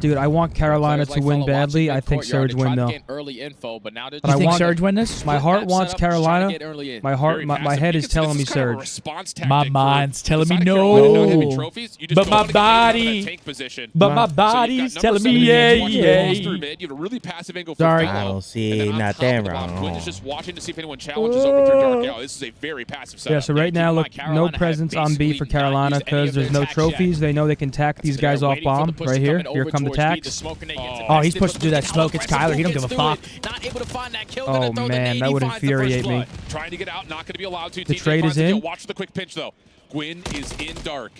Dude, I want Carolina to win badly. I think Surge win though. You think Surge win this? My heart wants Carolina. My head is telling me Surge. My mind's telling me no. But my body's telling me yeah. Sorry. I don't see nothing wrong. Quinn is just watching to see if anyone challenges over to Dark. This is a very passive setup. Yeah, so right now, look, no presence on B for Carolina because there's no trophies. They know they can tack these guys off bomb right here. Here come the tacks. Oh, he's pushing through that smoke. It's Kyler. He don't give a fuck. Oh, man, that would infuriate me. Trying to get out, not going to be allowed to. The trade is in. Watch the quick pinch, though. Gwyn is in Dark.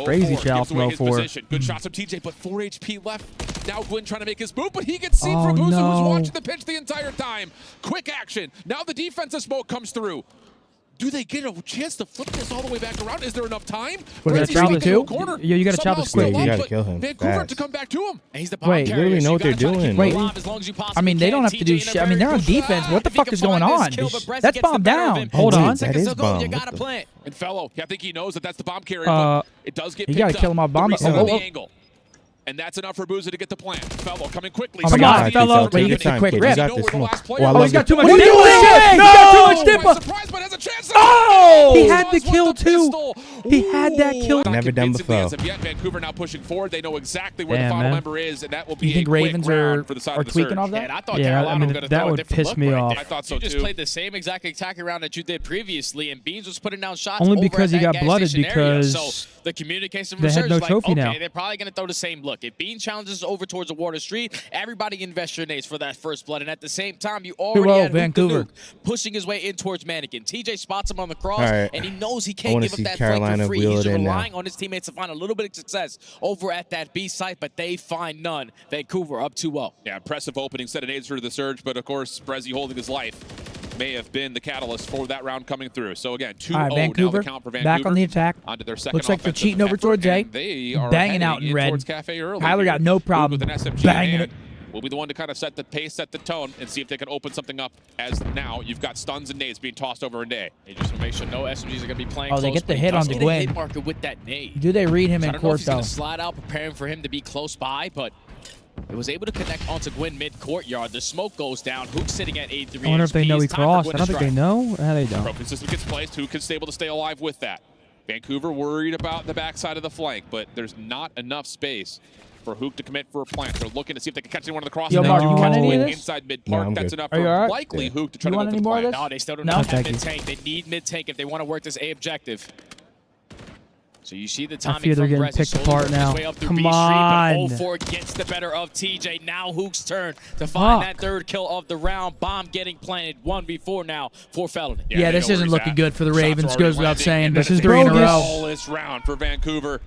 Crazy chow from 04. Good shots from TJ, but 4 HP left. Now Gwyn trying to make his move, but he gets seen from Boozer, who's watching the pinch the entire time. Quick action. Now the defensive smoke comes through. Do they get a chance to flip this all the way back around? Is there enough time? Was that chow the two? Yeah, you got to chow the squid. You got to kill him. Vancouver to come back to him. Wait, they really know what they're doing. Wait, I mean, they don't have to do shit. I mean, they're on defense. What the fuck is going on? That's bomb down. Hold on. That is bomb. And FeLo, I think he knows that that's the bomb carrier, but it does get picked up. You got to kill him off bomb. And that's enough for Boozer to get the plant. FeLo coming quickly. Oh my God, FeLo. Wait, you get a quick rip. Oh, he's got too much dip. He got too much dip. Oh! He had the kill, too. He had that kill. Never done before. Vancouver now pushing forward. They know exactly where the final member is, and that will be you think Ravens are tweaking off that? Yeah, I mean, that would piss me off. I thought so, too. You just played the same exact attack round that you did previously, and Beans was putting down shots only because he got blooded because so the communication they had no trophy now. They're probably going to throw the same look. If Bean challenges over towards the water street, everybody invest your nades for that first blood, and at the same time, you already had Vancouver pushing his way in towards Mannequin. TJ spots him on the cross, and he knows he can't give up that Carolina flank for free. He's relying on his teammates to find a little bit of success over at that B site, but they find none. Vancouver up 2-0. Yeah, impressive opening set of nades for the Surge, but of course, Brezzy holding his life may have been the catalyst for that round coming through. So again, 2-0 Vancouver, now the count for Vancouver. back on the attack. Onto their second Looks like they're cheating over towards A. They are banging out in red. Tyler got no problem with an SMG banging it. Will be the one to kind of set the pace, set the tone, and see if they can open something up. As now you've got stuns and nades being tossed over in A. They just want to make sure no SMGs are going to be playing. Oh, they get the hit on the Gwyn. Hit marker with that nade. Do they read him in court though? He's slide out, preparing for him to be close by, but it was able to connect onto Gwyn mid-courtyard. The smoke goes down. Hook's sitting at 8-3. I wonder if they know he crossed. I don't think they know. They don't. Broken system gets placed. Who can stay able to stay alive with that? Vancouver worried about the backside of the flank, but there's not enough space for Hook to commit for a plant. They're looking to see if they can catch anyone on the cross. Yo, Mark, you want any of this? Inside mid-park. No, that's enough for likely Hook to try to want any more of this? No, they still don't have mid-tank. They need mid-tank if they want to work this A objective. So you see the timing. I fear they're getting picked apart now. Come on. 0-4 gets the better of TJ. Now Hook's turn to find that third kill of the round. Bomb getting planted 1v4 now for Felony. Yeah, this isn't looking good for the Ravens. Goes without saying. This is 3 in a row. All this round for Vancouver.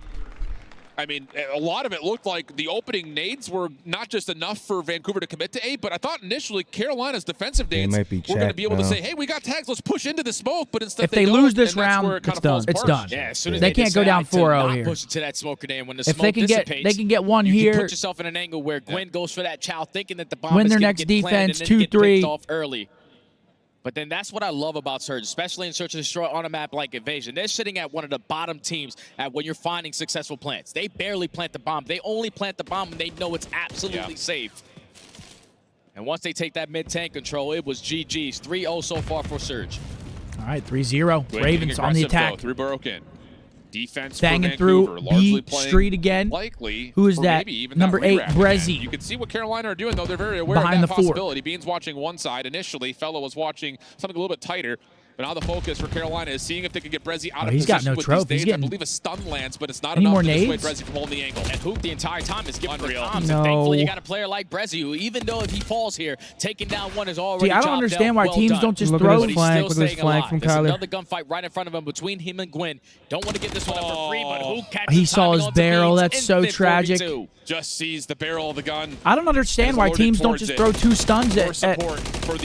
I mean, a lot of it looked like the opening nades were not just enough for Vancouver to commit to A, but I thought initially Carolina's defensive nades were going to be able to say, hey, we got tags, let's push into the smoke, but instead if they lose this round, it's done. It's done. Yeah, as soon as they can't go down 4-0 here. Push to that smoke grenade. When the if smoke they can get one here. You can put yourself in an angle where Gwyn goes for that chow, thinking that the bomb win is their going next to get defense, planted and then 2-3 get picked off early. But then that's what I love about Surge, especially in Search and Destroy on a map like Invasion. They're sitting at one of the bottom teams at when you're finding successful plants. They barely plant the bomb. They only plant the bomb when they know it's absolutely safe. And once they take that mid-tank control, it was GG's. 3-0 so far for Surge. All right, 3-0. Ravens on the attack. Through broken. Defense banging through B Street again. Likely. Who is that? Number 8, Brezzy. You can see what Carolina are doing, though. They're very aware behind of that the possibility. Bean's watching one side. Initially, FeLo was watching something a little bit tighter. But now the focus for Carolina is seeing if they can get Brezzy out of he's position got no with trophy. these nades. I believe a stun lands, but it's not enough to dissuade Brezzy from holding the angle. And Hoop the entire time is giving the comms. No. And thankfully, you got a player like Brezzy who, even though if he falls here, taking down one is already I don't understand why teams don't just look throw. At his flank, look at his flank from There's Kyler. another gunfight right in front of him between him and Gwyn. Don't want to get this one up for free, but Hoop catches He saw his barrel. That's so tragic. Just sees the barrel of the gun. I don't understand why teams don't just throw 2 stuns at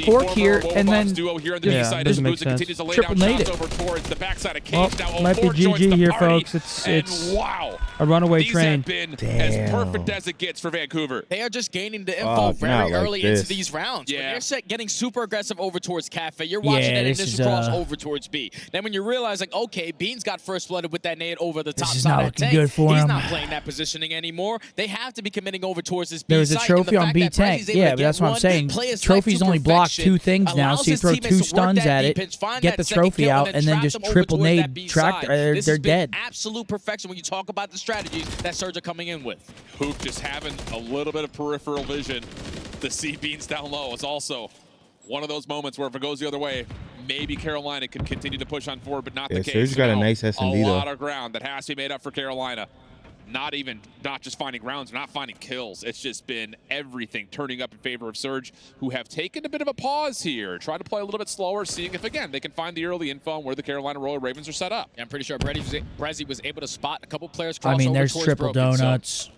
Fork here and then doesn't make sense. Triple nade it. Over towards the backside of Well, Cage. Now might be GG here, folks. It's wow. A runaway These train. have been as perfect as it gets for Vancouver. They are just gaining the info very early into these rounds. Yeah. When they're getting super aggressive over towards Cafe, you're watching that initial cross over towards B. Then when you realize, like, okay, Beans got first blooded with that nade over the top side of tank. Good for He's him. not playing that positioning anymore. They have to be committing over towards this B There was a site, trophy and the on fact B that tank. Brezi's able Yeah, to but that's get what I'm one, saying. play his Trophies life to only block perfection, 2 things now, allows so you his throw teammates 2 to work stuns that at B it, pitch, find get that the second trophy kill, out, and then trap just them over triple towards that nade B track. side. They're This has been dead. absolute perfection when you talk about the strategies that Surge are coming in with. Hook just having a little bit of peripheral vision to see Beans down low is also one of those moments where if it goes the other way, maybe Carolina can continue to push on forward, but not the case. Surge got a nice S&D, a though. lot of ground that has to be made up for Carolina. Not just finding rounds, not finding kills. It's just been everything turning up in favor of Surge, who have taken a bit of a pause here, try to play a little bit slower, seeing if, again, they can find the early info on where the Carolina Royal Ravens are set up. I'm pretty sure Brezzy was able to spot a couple players cross I mean, over there's towards triple Broken, so donuts.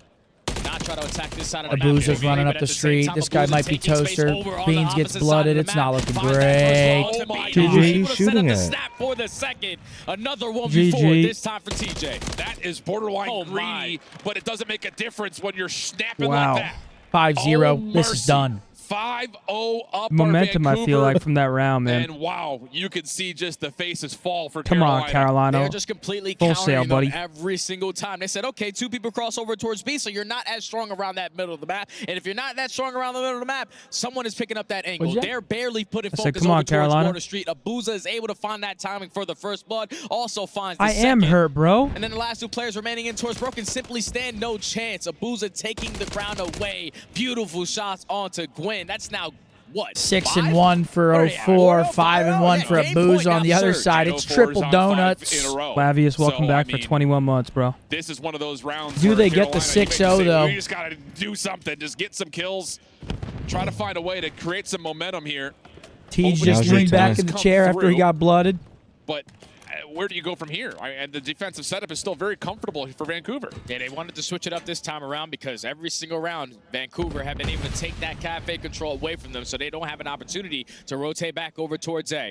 not try to attack this side of the map. Abuza's running up the street. This guy might be toaster. Beans gets blooded. It's not looking great. Oh my GG. God. Able to Shooting set up the it. snap for the second. Another 1v4 GG. this time for TJ. That is borderline Oh, greedy, my. but it doesn't make a difference when you're snapping Wow. like that. 5-0. Oh, This is mercy. done. 5-0 up Momentum, our I feel Vancouver. like, from that round, man. And wow, you can see just the faces fall for Come Carolina. on, Carolina. They're just completely Full countering sail, them buddy. every single time. They said, okay, 2 people cross over towards B, so you're not as strong around that middle of the map. And if you're not that strong around the middle of the map, someone is picking up that angle. What'd you say? They're barely putting I said, focus come over on, towards Carolina. Water Street. Abuza is able to find that timing for the first blood. Also finds the I am second. hurt, bro. And then the last 2 players remaining in towards Broken simply stand no chance. Abuza taking the ground away. Beautiful shots onto Gwen. That's now what? 6 5? and 1 for 04, 5 and 1 for Game point Abuza on the now, other Surge. side. And It's 04's triple on 5 donuts. in a row. Lavius, welcome So, back I for mean, 21 months, bro. This is one of those rounds. Do where they get the Carolina, you 6-0 say, though? We just got to do something. Just get some kills. Try to find a way to create some momentum here. Tej Hopefully just Now's your leaned back time. in the Come chair after he through. got blooded. But where do you go from here? And the defensive setup is still very comfortable for Vancouver. Yeah, they wanted to switch it up this time around because every single round, Vancouver have been able to take that cafe control away from them, so they don't have an opportunity to rotate back over towards A.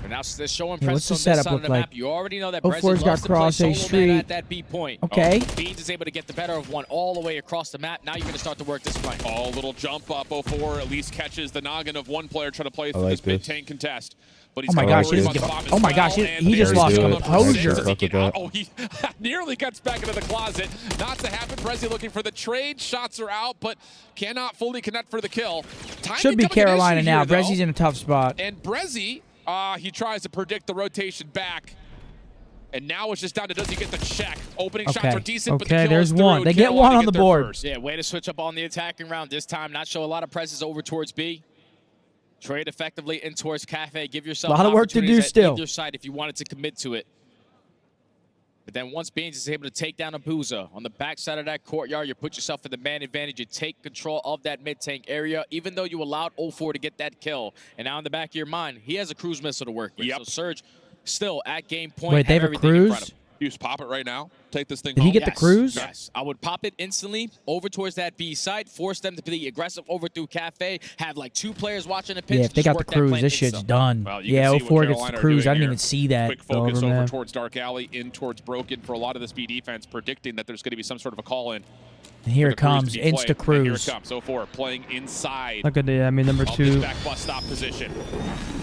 And now they're showing what's presence the on this setup side of look the like? map. You already know that 04's Brezzy got loves to play cross A solo street. man at that B point. Okay. Beans is able to get the better of one all the way across the map. Now you're going to start to work this flank. Oh, little jump up 04 at least catches the noggin of one player trying to play through like this mid this. tank contest. But Oh he's my got gosh, to he worry doesn't about give the up. bomb Oh my as gosh, well, he and just there's lost the composure. number 6. Does he Fuck get with out? that. Oh, he nearly gets back into the closet. Not to happen. Brezzy looking for the trade. Shots are out, but cannot fully connect for the kill. Timing Should be becoming an Carolina issue now. here, though. Brezzy's in a tough spot. And Brezzy, he tries to predict the rotation back. And now it's just down to does he get the check. Opening shots Okay. are decent, but the Okay, kill there's is through. one. They get Carolina one on the their board. first. Yeah, way to switch up on the attacking round this time. Not show a lot of presence over towards B. Trade effectively in towards Cafe. Give yourself A lot of work to do opportunities at still. either side if you wanted to commit to it. But then once Beans is able to take down Abuza on the backside of that courtyard, you put yourself in the man advantage. You take control of that mid-tank area, even though you allowed 04 to get that kill. And now in the back of your mind, he has a cruise missile to work with. Yep. So Surge still at game point. Wait, they have a everything in front cruise? of him. You just pop it right now. Take this thing Did he home. get the cruise? Yes, I would pop it instantly over towards that B side, force them to be aggressive over through Cafe, have like 2 players watching the pitch. Yeah, if they just got the work that cruise, plan this shit's insta. done. Well, you Yeah, can see what 04 gets Carolina the are cruise. I doing didn't here. even see that. Quick focus Over, over man. towards Dark Alley, in towards Broken for a lot of this B defense, predicting that there's going to be some sort of a call in. And here for it the cruise comes. to be played. Insta And here it cruise. comes. 04 playing inside. Look at the, number Of this 2. back bus stop position.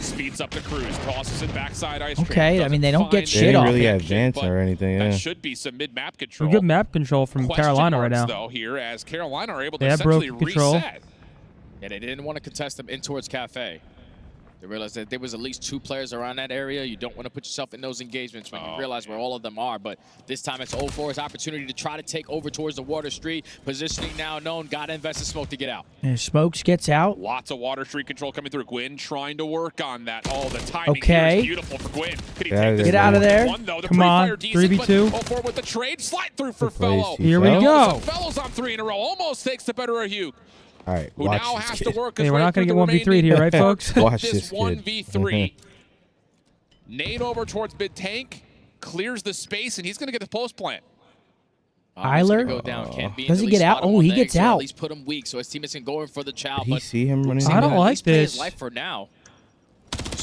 Speeds up the cruise. Tosses it backside ice cream. Okay, I mean, they don't get Doesn't shit They didn't off really it. advance but or anything. That Yeah. should be some mid-map control. Good map control from Question Carolina right marks, now. though, here as Carolina are able to They have essentially broken control. reset. Yeah, they didn't want to contest them in towards Cafe. They realized that there was at least 2 players around that area. You don't want to put yourself in those engagements when you realize where all of them are. But this time it's 04's opportunity to try to take over towards the Water Street. Positioning now known. Got to invest in smoke to get out. And Smokes gets out. Lots of Water Street control coming through. Gwyn trying to work on that. Oh, the timing here Okay. is beautiful for Gwyn. Could he Get out take of this there, Get out of there. one, though? The Come on, pre-fire decent, 3v2. but 04 with the trade. Slide through for Replace FeLo. Here we yourself. go. So FeLo's on 3 in a row. Almost takes the better of Hugh, All right, who watch now this has kid. to work his Hey, we're way not going to through get the 1v3 here, right, folks? Watch this this kid. 1v3. Nade over towards mid tank, clears the space, and he's going to get the post plant. Eiler? Go down. Can't be Does he at get least out? spot him Oh, on he the gets exit, or out. At least put him weak, so his teammates can go in for the chow. Did he But see him running? I don't at like least play his this. life for now.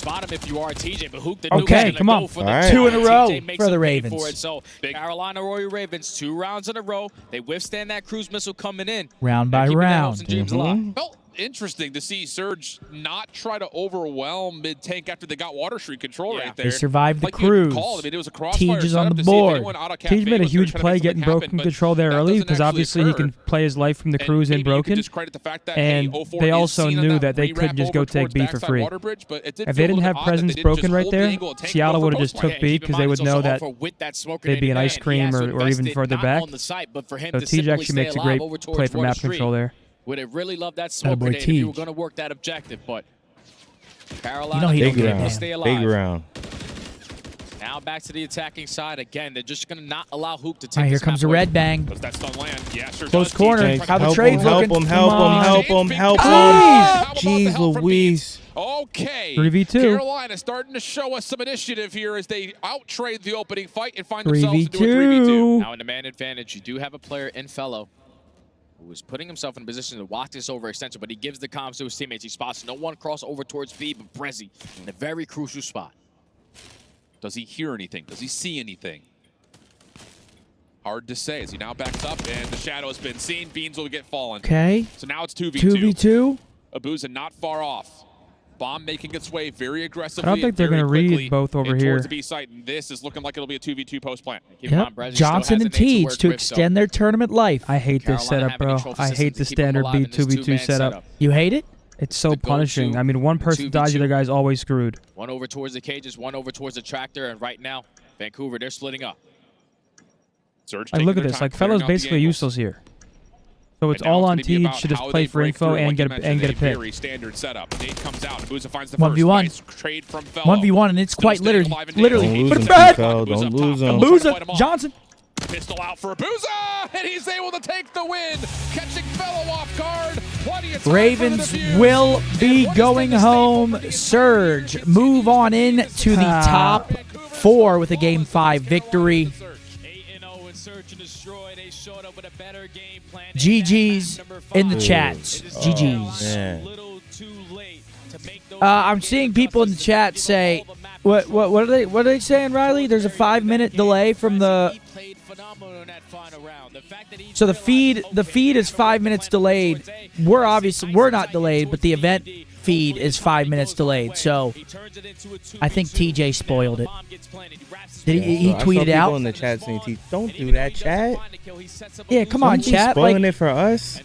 spot him if you are TJ, but Hook the Okay, come on. For the 2 in a row TJ makes for the him pay Ravens. For it. So Carolina Royal Ravens, 2 rounds in a row. They withstand that cruise missile coming in. Round by round. Well, interesting to see Surge not try to overwhelm mid-tank after they got Water Street control right there. They survived the like cruise. I mean, it was a crossfire Tej is on the setup to see if board. anyone out of Tej cafe made a was gonna huge try to play make getting something broken happen, control there but early that because doesn't obviously actually he can occur. play his life from the And cruise in maybe you could broken. discredit the fact that, And hey, 04 they is also seen on knew that that they re-wrap couldn't just go over take towards B for backside free. Water Bridge, but it did If feel they a didn't little have bit odd that presence they didn't broken just right hold the there, angle and take Seattle one for would have post just play. took B because they would know that they'd be an ice cream or even further back. So Tej actually makes a great play for map control there. Would have really loved that smoke boy grenade if you were Tej. going to work that objective, but Carolina, You know he don't Big get round. it. stay alive. Big round. Now back to the attacking side again. They're just going to not allow Hoop to take All right, here this comes map the away. red bang. Does that stun land? Yeah, sure Close does. corner. TJ How the Help trade's him, help looking. him, help Come on. him, help him, help How him. about the Jeez help from Louise. Okay. 3v2. Carolina starting to show us some initiative here as they out-trade the opening fight and find themselves into a 3v2. 3v2. Now in the man advantage, you do have a player in FeLo who is putting himself in a position to watch this overextension, but he gives the comms to his teammates. He spots no one cross over towards B, but Brezzy in a very crucial spot. Does he hear anything? Does he see anything? Hard to say as he now backs up and the shadow has been seen. Beans will get fallen. Okay. So now it's 2v2. 2v2. Abuza not far off. Bomb making its way very aggressively. I don't think they're going to read both over here. Towards the B site, and this is looking like it'll be a 2v2 post plant. Keep in Yep. mind, Brezzy still Johnson has and an ace Tej work to with, so extend their tournament life. I hate this Carolina setup, having bro. control I system hate to the keep them standard alive in this 2v2 two-man setup. You hate it? It's so The go-to punishing. I mean, one person dies, the 2v2. other guy's always screwed. One over towards the cages, one over towards the tractor, and right now, Vancouver, they're splitting up. Surge Like, taking look at their this. time Like, clearing Felo's out the basically angles. useless here. So it's And now all it's on gonna be Tej about to just how play they for break info through. and Like get you a mentioned, pick. Very standard setup. Nate comes out. Abuza finds the 1v1. first. Nice trade from Fellow. 1v1, and it's Still quite staying literally. alive and dangerous. Don't lose Put him, it back. Fel. Abuza Don't up lose top. him. Abuza fight him Abuza, off. Johnson. Pistol out for Abuza, and he's able to take the win, catching Fellow off guard. Plenty of time Ravens for the defuse. will And be what is going the mistake home. over the Surge move on in to the top 4 with a Game 5 victory. 8-0 in search and destroy. They showed up with a better game plan. GG's in the chats. GG's. man. I'm seeing people in the chat say, what are they saying, Riley? There's a 5-minute delay from the. So the feed is 5 minutes delayed. We're not delayed, but the event feed is 5 minutes delayed. So I think TJ spoiled it. Did he I saw tweeted people out? in the chat saying, "Don't do that, chat. Yeah, come on, Don't be chat. spoiling Like, it for us."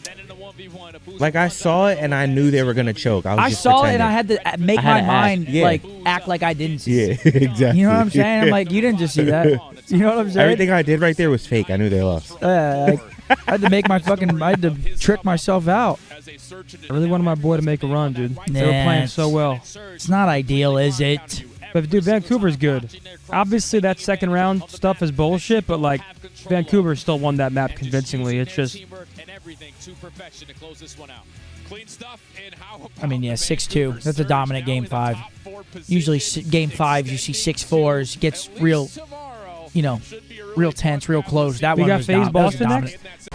Like I saw it and I knew they were gonna choke. I was I just saw it and pretending. I had to make I had my to mind act, yeah. like act like I didn't see Yeah, it. exactly. You know what I'm saying? I'm like, you didn't just see that. You know what I'm saying? Everything I did right there was fake. I knew they lost. I had to make my I had to trick myself out. I really wanted my boy to make a run, dude. They were playing so well. It's not ideal, is it? But, dude, Vancouver's good. Obviously, that second round stuff is bullshit, but, like, Vancouver still won that map convincingly. It's just... I mean, yeah, 6-2. That's a dominant Game 5. Usually, Game 5s, you see 6-4s. Gets real, real tense, real close. That We one got was FaZe that was Boston dominant. next?